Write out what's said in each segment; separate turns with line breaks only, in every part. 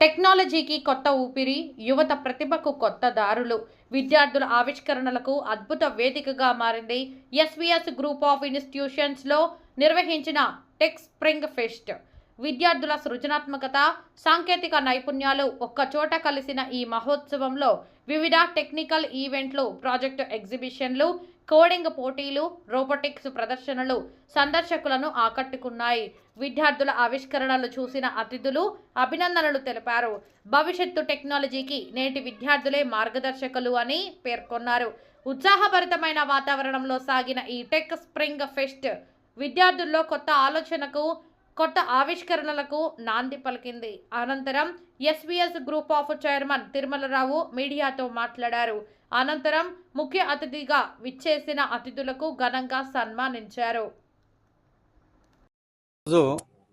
టెక్నాలజీకి కొత్త ఊపిరి, యువత ప్రతిభకు కొత్త దారులు, విద్యార్థుల ఆవిష్కరణలకు అద్భుత వేదికగా మారింది ఎస్వీఎస్ గ్రూప్ ఆఫ్ ఇన్స్టిట్యూషన్స్లో నిర్వహించిన టెక్ స్ప్రింగ్ ఫెస్ట్. విద్యార్థుల సృజనాత్మకత, సాంకేతిక నైపుణ్యాలు ఒక్కచోట కలిసిన ఈ మహోత్సవంలో వివిధ టెక్నికల్ ఈవెంట్లు, ప్రాజెక్టు ఎగ్జిబిషన్లు, కోడింగ్ పోటీలు, రోబోటిక్స్ ప్రదర్శనలు సందర్శకులను ఆకట్టుకున్నాయి. విద్యార్థుల ఆవిష్కరణలు చూసిన అతిథులు అభినందనలు తెలిపారు. భవిష్యత్తు టెక్నాలజీకి నేటి విద్యార్థులే మార్గదర్శకులు అని పేర్కొన్నారు. ఉత్సాహభరితమైన వాతావరణంలో సాగిన ఈ టెక్ స్ప్రింగ్ ఫెస్ట్ విద్యార్థుల్లో కొత్త ఆలోచనకు, కొత్త ఆవిష్కరణలకు నాంది పలికింది. అనంతరం SVS group of chairman Tirumalarao మీడియాతో మాట్లాడారు. అనంతరం ముఖ్య అతిథిగా విచ్చేసిన అతిథులకు ఘనంగా సన్మానించారు.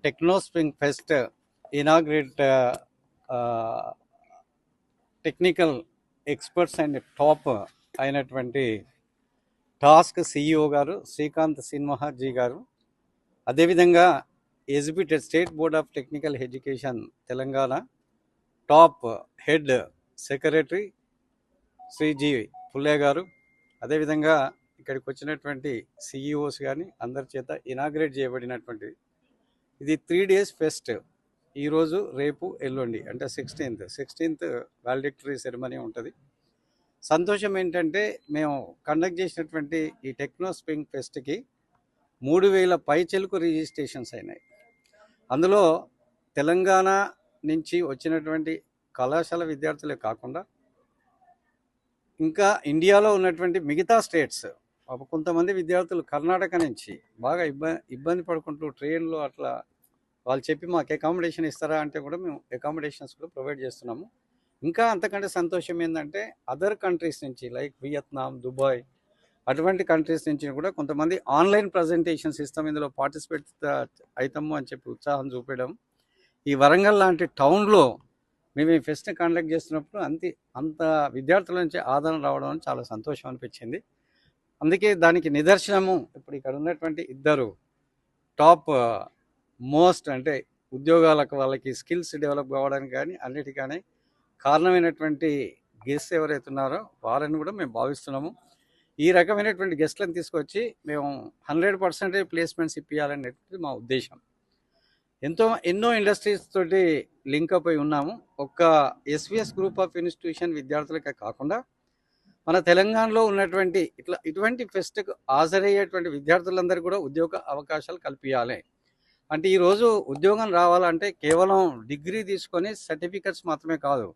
Techno spring fest inaugurate technical experts and top అయినటువంటి టాస్క్ సిఇఓ గారు శ్రీకాంత్ సిన్మహాజీ గారు, అదేవిధంగా exhibited state board of technical education Telangana top head secretary Shri G Pulle గారు, అదేవిధంగా ఇక్కడికి వచ్చినటువంటి సిఇఓస్ కానీ అందరి చేత ఇనాగ్రేట్ చేయబడినటువంటి ఇది 3 days ఫెస్ట్. ఈరోజు, రేపు, ఎల్లుండి అంటే 16th వాల్డిక్టరీ సెరమనీ ఉంటుంది. సంతోషం ఏంటంటే మేము కండక్ట్ చేసినటువంటి ఈ టెక్నో స్ప్రింగ్ ఫెస్ట్కి 3000 పైచెలకు రిజిస్ట్రేషన్స్ అయినాయి. అందులో తెలంగాణ నుంచి వచ్చినటువంటి కళాశాల విద్యార్థులే కాకుండా ఇంకా ఇండియాలో ఉన్నటువంటి మిగతా స్టేట్స్, కొంతమంది విద్యార్థులు కర్ణాటక నుంచి బాగా ఇబ్బంది పడుకుంటూ ట్రైన్లో అట్లా వాళ్ళు చెప్పి మాకు అకామిడేషన్ ఇస్తారా అంటే కూడా మేము అకామిడేషన్స్ కూడా ప్రొవైడ్ చేస్తున్నాము. ఇంకా అంతకంటే సంతోషం ఏంటంటే అదర్ కంట్రీస్ నుంచి లైక్ వియత్నాం, దుబాయ్ అటువంటి కంట్రీస్ నుంచి కూడా కొంతమంది ఆన్లైన్ ప్రజెంటేషన్స్ ఇస్తాం, ఇందులో పార్టిసిపేట్ అవుతాము అని చెప్పి ఉత్సాహం చూపించడం. ఈ వరంగల్ లాంటి టౌన్లో మేము ఈ ఫెస్ట్ కండక్ట్ చేస్తున్నప్పుడు అంత విద్యార్థుల నుంచి ఆదరణ రావడం చాలా సంతోషం అనిపించింది. అందుకే దానికి నిదర్శనము ఇప్పుడు ఇక్కడ ఉన్నటువంటి ఇద్దరు టాప్ మోస్ట్ అంటే ఉద్యోగాలకు వాళ్ళకి స్కిల్స్ డెవలప్ కావడానికి కానీ అన్నిటికీ కారణమైనటువంటి గెస్ట్ ఎవరైతే ఉన్నారో వారిని కూడా మేము భావిస్తున్నాము. ఈ రకమైనటువంటి గెస్ట్లను తీసుకొచ్చి మేము 100% ప్లేస్మెంట్స్ ఇప్పించాలనేది మా ఉద్దేశం. ఎన్నో ఇండస్ట్రీస్ తోటి లింకప్ అయి ఉన్నాము. ఒక్క ఎస్వీఎస్ గ్రూప్ ఆఫ్ ఇన్స్టిట్యూషన్ విద్యార్థులకే కాకుండా మన తెలంగాణలో ఉన్నటువంటి ఇటువంటి ఫెస్ట్కు హాజరయ్యేటువంటి విద్యార్థులందరూ కూడా ఉద్యోగ అవకాశాలు కల్పించాలి. అంటే ఈరోజు ఉద్యోగం రావాలంటే కేవలం డిగ్రీ తీసుకొని సర్టిఫికెట్స్ మాత్రమే కాదు.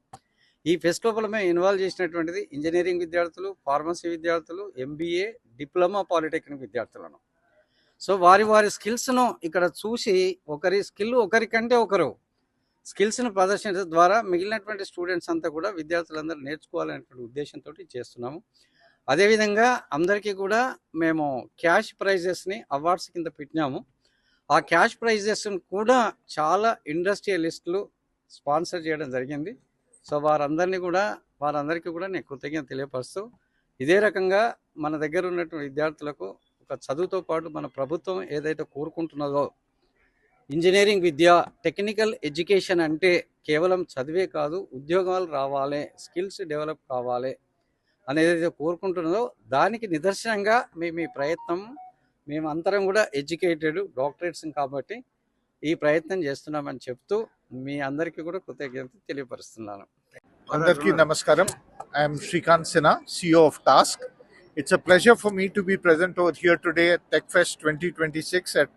ఈ ఫెస్ట్ లోపల మేము ఇన్వాల్వ్ చేసినటువంటిది ఇంజనీరింగ్ విద్యార్థులు, ఫార్మసీ విద్యార్థులు, ఎంబీఏ, డిప్లొమా, పాలిటెక్నిక్ విద్యార్థులను. సో వారి స్కిల్స్ను ఇక్కడ చూసి ఒకరి స్కిల్ ఒకరికంటే ఒకరు స్కిల్స్ను ప్రదర్శించడం ద్వారా మిగిలినటువంటి స్టూడెంట్స్ అంతా కూడా విద్యార్థులందరూ నేర్చుకోవాలనేటువంటి ఉద్దేశంతో చేస్తున్నాము. అదేవిధంగా అందరికీ కూడా మేము క్యాష్ ప్రైజెస్ని అవార్డ్స్ కింద పెట్టినాము. ఆ క్యాష్ ప్రైజెస్ని కూడా చాలా ఇండస్ట్రియలిస్టులు స్పాన్సర్ చేయడం జరిగింది. సో వారందరికీ కూడా నేను కృతజ్ఞత తెలియపరుస్తూ, ఇదే రకంగా మన దగ్గర ఉన్నటువంటి విద్యార్థులకు ఒక చదువుతో పాటు మన ప్రభుత్వం ఏదైతే కోరుకుంటున్నదో ఇంజనీరింగ్ విద్య, టెక్నికల్ ఎడ్యుకేషన్ అంటే కేవలం చదివే కాదు, ఉద్యోగాలు రావాలి, స్కిల్స్ డెవలప్ కావాలి అనేది కోరుకుంటున్నదో దానికి నిదర్శనంగా మేము ఈ ప్రయత్నం, మేమందరం కూడా ఎడ్యుకేటెడ్ డాక్టరేట్స్ కాబట్టి ఈ ప్రయత్నం చేస్తున్నామని చెప్తూ మీ అందరికీ కూడా కృతజ్ఞత తెలియపరుస్తున్నాను.
అందరికీ నమస్కారం. I'm Srikanth Sinha, CEO of TASK. It's a pleasure for me to be present over here today at TechFest 2026 at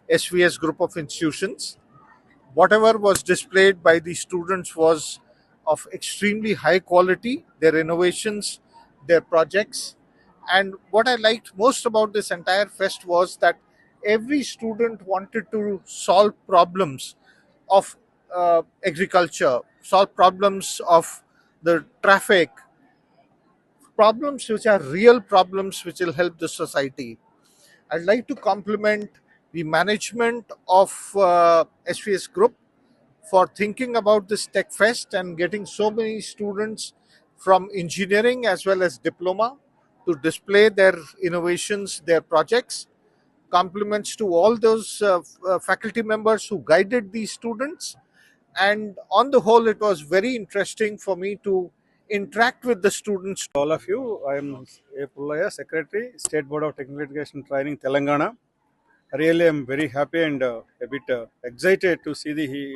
SVS Group of Institutions. Whatever was displayed by the students was of extremely high quality, their innovations, their projects. And what I liked most about this entire fest was that every student wanted to solve problems of agriculture, solve problems of the traffic, problems which are real problems which will help the society. I'd like to compliment the management of SVS Group for thinking about this Tech Fest and getting so many students from engineering as well as diploma to display their innovations, their projects. Compliments to all those faculty members who guided these students. And on the whole, it was very interesting for me to interact with the students.
All of you. I am A. Pullaya, Secretary, State Board of Technical Education Training, Telangana. Really, I am very happy and a bit excited to see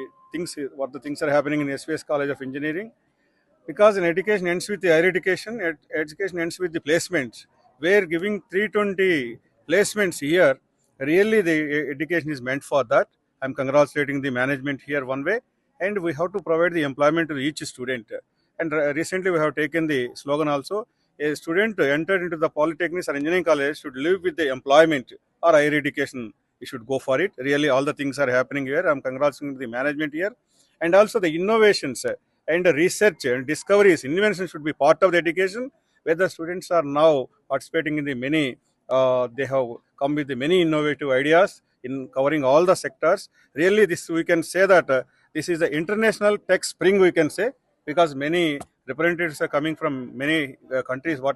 what the things are happening in SVS College of Engineering. Because in education ends with the higher education, education ends with the placements. Where giving 320 placements here, really the education is meant for that. I'm congratulating the management here one way, and we have to provide the employment to each student. And recently we have taken the slogan also: a student entered into the polytechnics or engineering college should live with the employment or higher education. We should go for it. Really, all the things are happening here. I'm congratulating the management here, and also the innovations and research and discoveries, inventions should be part of the education, where the students are now participating in the many, they have come with the many innovative ideas in covering all the sectors. Really, this we can say that this is the international tech spring, we can say, because many representatives are coming from many countries. What